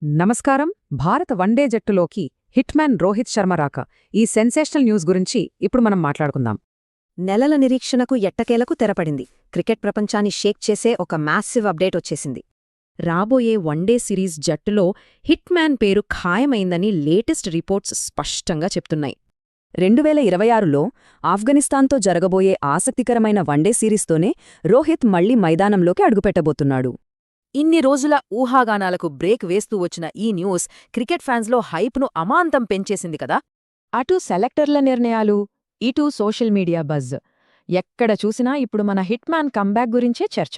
నమస్కారం. భారత వన్డే జట్టులోకి హిట్మ్యాన్ రోహిత్ శర్మ రాక ఈ సెన్సేషనల్ న్యూస్ గురించి ఇప్పుడు మనం మాట్లాడుకుందాం. నెలల నిరీక్షణకు ఎట్టకేలకు తెరపడింది. క్రికెట్ ప్రపంచాన్ని షేక్ చేసే ఒక మ్యాసివ్ అప్డేట్ వచ్చేసింది. రాబోయే వన్డే సిరీస్ జట్టులో హిట్మ్యాన్ పేరు ఖాయమైందని లేటెస్ట్ రిపోర్ట్స్ స్పష్టంగా చెప్తున్నాయి. 2026లో ఆఫ్ఘనిస్తాన్తో జరగబోయే ఆసక్తికరమైన వన్డే సిరీస్తోనే రోహిత్ మళ్లీ మైదానంలోకి అడుగుపెట్టబోతున్నాడు. ఇన్ని రోజుల ఊహాగానాలకు బ్రేక్ వేస్తూ వచ్చిన ఈ న్యూస్ క్రికెట్ ఫ్యాన్స్లో హైప్ను అమాంతం పెంచేసింది కదా. అటు సెలెక్టర్ల నిర్ణయాలు, ఇటు సోషల్ మీడియా బజ్, ఎక్కడ చూసినా ఇప్పుడు మన హిట్మ్యాన్ కంబ్యాక్ గురించే చర్చ.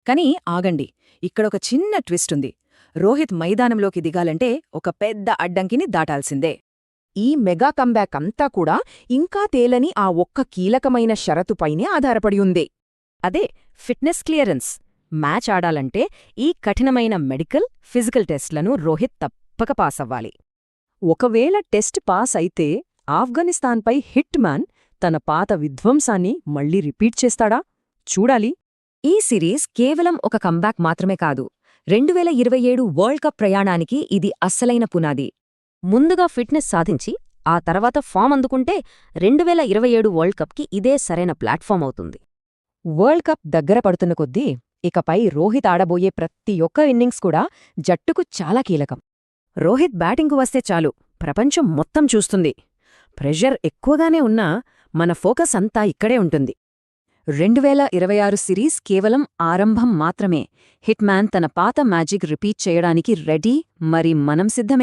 కానీ ఆగండి, ఇక్కడొక చిన్న ట్విస్ట్ ఉంది. రోహిత్ మైదానంలోకి దిగాలంటే ఒక పెద్ద అడ్డంకిని దాటాల్సిందే. ఈ మెగా కంబ్యాక్ అంతా కూడా ఇంకా తేలని ఆ ఒక్క కీలకమైన షరతుపైనే ఆధారపడి ఉంది. అదే ఫిట్నెస్ క్లియరెన్స్. మ్యాచ్ ఆడాలంటే ఈ కఠినమైన మెడికల్, ఫిజికల్ టెస్ట్లను రోహిత్ తప్పక పాసవ్వాలి. ఒకవేళ టెస్ట్ పాస్ అయితే ఆఫ్ఘనిస్తాన్పై హిట్మ్యాన్ తన పాత విధ్వంసాన్ని మళ్లీ రిపీట్ చేస్తాడా? చూడాలి. ఈ సిరీస్ కేవలం ఒక కంబ్యాక్ మాత్రమే కాదు, 2027 వరల్డ్ కప్ ప్రయాణానికి ఇది అస్సలైన పునాది. ముందుగా ఫిట్నెస్ సాధించి ఆ తర్వాత ఫామ్ అందుకుంటే 2027 వరల్డ్ కప్కి ఇదే సరైన ప్లాట్ఫామ్ అవుతుంది. వరల్డ్ కప్ దగ్గర పడుతున్న కొద్దీ ఇకపై రోహిత్ ఆడబోయే ప్రతి ఒక్క ఇన్నింగ్స్ కూడా జట్టుకు చాలా కీలకం. రోహిత్ బ్యాటింగ్కు వస్తే చాలు, ప్రపంచం మొత్తం చూస్తుంది. ప్రెషర్ ఎక్కువగానే ఉన్నా మన ఫోకస్ అంతా ఇక్కడే ఉంటుంది. 2026 సిరీస్ కేవలం ఆరంభం మాత్రమే. హిట్మ్యాన్ తన పాత మ్యాజిక్ రిపీట్ చేయడానికి రెడీ. మరి మనం సిద్ధమే.